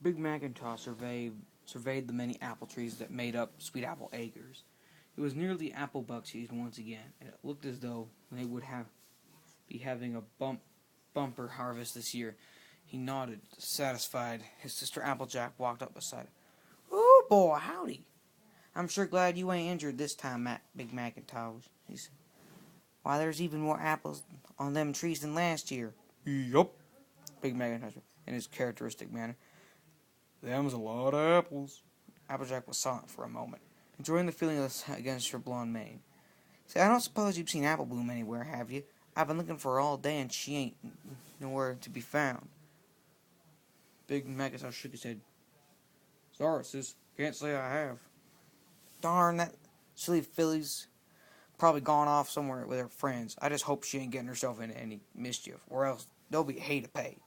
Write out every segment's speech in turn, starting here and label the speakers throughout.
Speaker 1: Big Macintosh surveyed the many apple trees that made up Sweet Apple Acres. It was nearly apple buck season once again, and it looked as though they would be having a bumper harvest this year. He nodded, satisfied. His sister Applejack walked up beside him. "Oh boy, howdy! I'm sure glad you ain't injured this time, Big Macintosh," he said. "Why, there's even more apples on them trees than last year." "Yup," Big Macintosh, in his characteristic manner. "Them's a lot of apples." Applejack was silent for a moment, enjoying the feeling of the sun against her blonde mane. "Say, I don't suppose you've seen Apple Bloom anywhere, have you? I've been looking for her all day, and she ain't nowhere to be found." Big Macintosh shook his head. "Sorry, sis. Can't say I have." "Darn, that silly filly's probably gone off somewhere with her friends. I just hope she ain't getting herself into any mischief, or else there'll be hay to pay."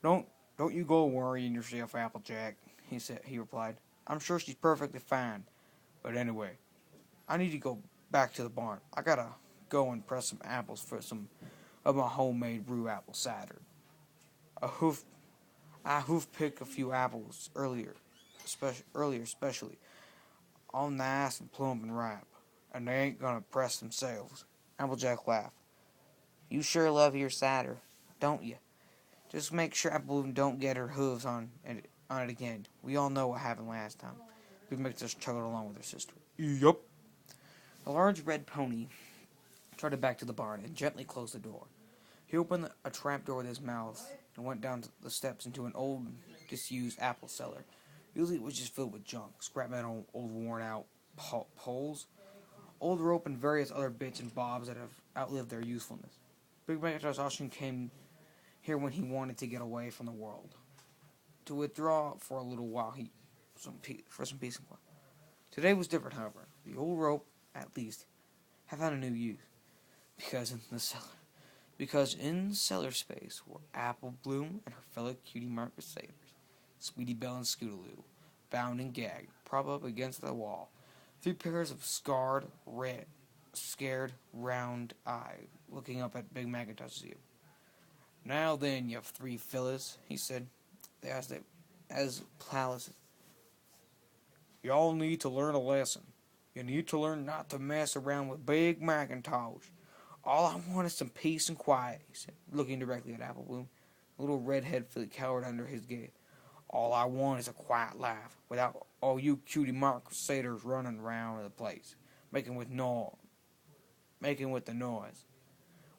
Speaker 1: Don't you go worrying yourself, Applejack," he replied. "I'm sure she's perfectly fine. But anyway, I need to go back to the barn. I gotta go and press some apples for some of my homemade brew apple cider. I hoof picked a few apples earlier, especially, all nice and plump and ripe, and they ain't gonna press themselves." Applejack laughed. "You sure love your cider, don't you? Just make sure Apple don't get her hooves on it again. We all know what happened last time." Big Mac just chuckled along with her sister. "Yup." The large red pony trotted back to the barn and gently closed the door. He opened a trap door with his mouth and went down the steps into an old, disused apple cellar. Usually it was just filled with junk, scrap metal, old worn-out poles, old rope, and various other bits and bobs that have outlived their usefulness. Big Macintosh often came here when he wanted to get away from the world, to withdraw for a little while for some peace and quiet. Today was different, however. The old rope, at least, had found a new use, because in the cellar space were Apple Bloom and her fellow cutie mark crusaders, Sweetie Belle and Scootaloo, bound and gagged, propped up against the wall. 3 pairs of scared, round eyes looking up at Big Macintosh's ear. "Now then, you 3 fellas," he said, as Pallas, "y'all need to learn a lesson. You need to learn not to mess around with Big Macintosh. All I want is some peace and quiet," he said, looking directly at Apple Bloom. The little redhead filly cowered under his gaze. "All I want is a quiet life, without all you cutie mark crusaders running around the place, making with the noise.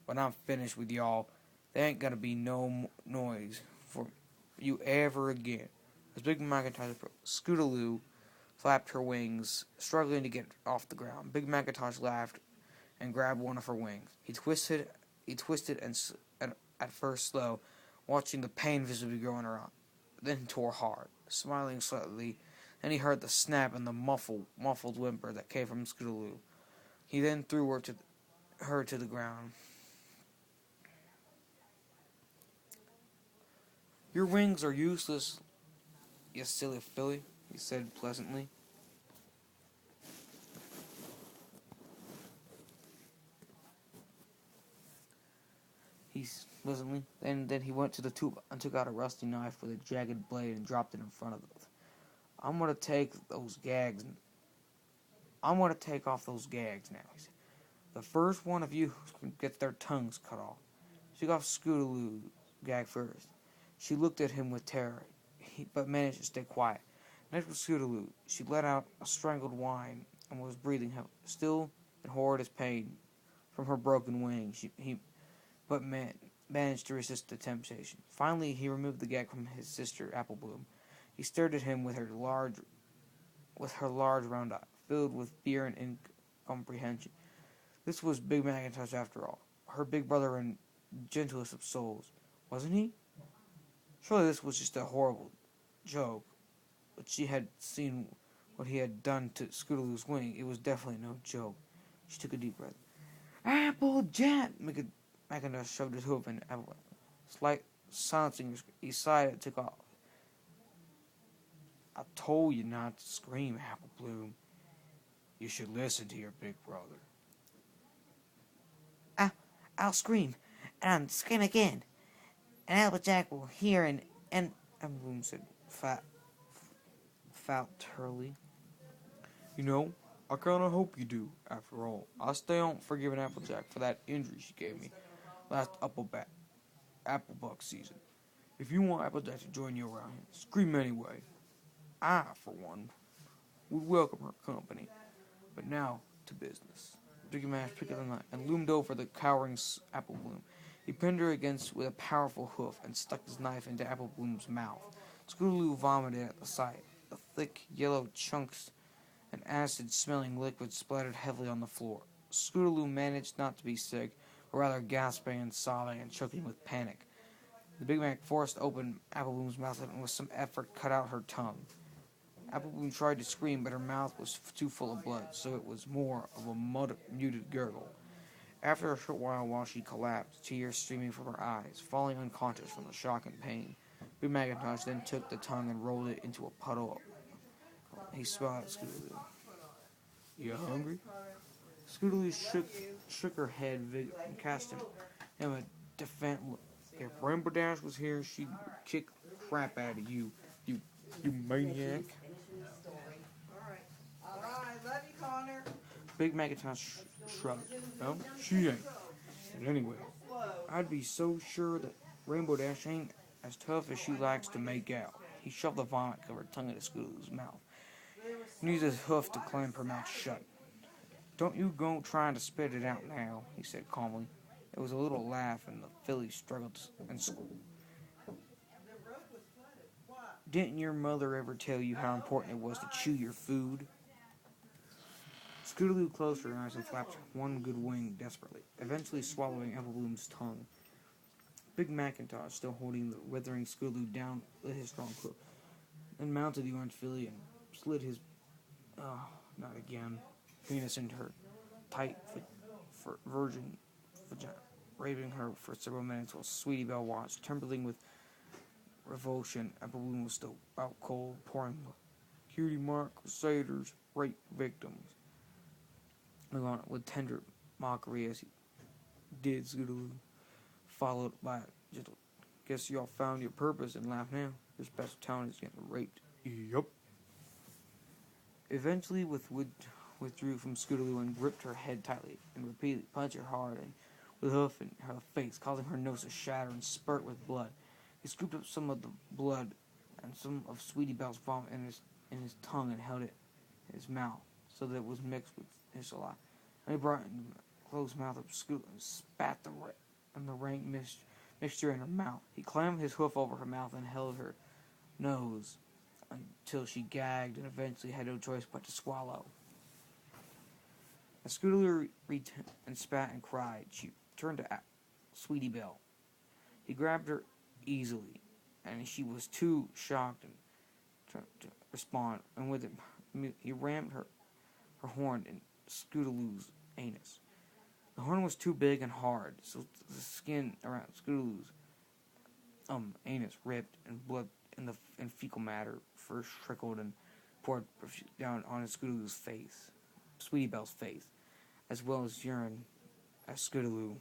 Speaker 1: When I'm finished with y'all, there ain't gonna be no noise for you ever again." As Big Macintosh approached, Scootaloo flapped her wings, struggling to get off the ground. Big Macintosh laughed and grabbed one of her wings. He twisted and at first slow, watching the pain visibly grow in her arm. Then tore hard, smiling slightly. Then he heard the snap and the muffled whimper that came from Scootaloo. He then threw her to the ground. "Your wings are useless, you silly filly," he said pleasantly. Then he went to the tube and took out a rusty knife with a jagged blade and dropped it in front of it. I'm gonna take off those gags now," he said. "The first one of you gets their tongues cut off." She got Scootaloo's gag first. She looked at him with terror, but managed to stay quiet. Next was Scootaloo. She let out a strangled whine and was breathing still in horrendous pain from her broken wing. But managed to resist the temptation. Finally, he removed the gag from his sister Apple Bloom. He stared at him with her large round eye, filled with fear and incomprehension. This was Big Macintosh after all, her big brother and gentlest of souls, wasn't he? Surely this was just a horrible joke, but she had seen what he had done to Scootaloo's wing. It was definitely no joke. She took a deep breath. "Applejack!" Macintosh shoved his hoof in Applejack. Silencing her, he sighed and took off. "I told you not to scream, Apple Bloom. You should listen to your big brother." "I'll scream, and scream again, and Applejack will hear and Apple Bloom said, fat, felt Hurley. You know, I kinda hope you do. After all, I stay on forgiving Applejack for that injury she gave me last Applebuck season. If you want Applejack to join you around here, scream anyway. I, for one, would welcome her company. But now, to business. Big Mash picked up the knife and loomed over the cowering Apple Bloom. He pinned her against with a powerful hoof and stuck his knife into Apple Bloom's mouth. Scootaloo vomited at the sight. The thick, yellow chunks and acid-smelling liquid splattered heavily on the floor. Scootaloo managed not to be sick, but rather gasping and sobbing and choking with panic. The Big Mac forced open Apple Bloom's mouth and with some effort cut out her tongue. Apple Bloom tried to scream, but her mouth was too full of blood, so it was more of a muted gurgle. After a short while she collapsed, tears streaming from her eyes, falling unconscious from the shock and pain. Big Macintosh then took the tongue and rolled it into a puddle. He smiled at Scootaloo. You hungry? Scootaloo shook her head and cast him a defiant look. If Rainbow Dash was here, she'd kick the crap out of you, you maniac.
Speaker 2: Alright, love you, Connor.
Speaker 1: Big Macintosh shrugged. No, she ain't. And anyway, I'd be so sure that Rainbow Dash ain't as tough as she likes to make out. He shoved the vomit-covered tongue into Scootaloo's mouth and used his hoof to clamp her mouth shut. Don't you go trying to spit it out now, he said calmly. There was a little laugh, and the filly struggled and squealed. Didn't your mother ever tell you how important it was to chew your food? Scootaloo closed her eyes and flapped one good wing desperately, eventually swallowing Apple Bloom's tongue. Big Macintosh, still holding the withering Scootaloo down with his strong hook, then mounted the orange filly and slid his, not again, penis into her tight virgin vagina, raping her for several minutes while Sweetie Belle watched, trembling with revulsion. Apple Bloom was still out cold, pouring cutie mark crusaders, rape victims. On with tender mockery as he did Scootaloo, followed by a gentle, guess y'all found your purpose and laugh now. Your special talent is getting raped. Yup. Eventually withdrew from Scootaloo and gripped her head tightly and repeatedly punched her hard and with a hoof in her face, causing her nose to shatter and spurt with blood. He scooped up some of the blood and some of Sweetie Belle's vomit in his tongue and held it in his mouth so that it was mixed with his saliva. And he brought it in the closed mouth of Scootaloo and spat the rank mixture in her mouth. He clammed his hoof over her mouth and held her nose until she gagged and eventually had no choice but to swallow. As Scootaloo and spat and cried, she turned to Sweetie Belle. He grabbed her easily, and she was too shocked to respond, and with it, he rammed her horn in Scootaloo's anus. The horn was too big and hard, so the skin around Scootaloo's anus ripped, and blood and fecal matter first trickled and poured down on Scootaloo's face, Sweetie Belle's face, as well as urine, as Scootaloo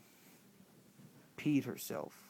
Speaker 1: peed herself.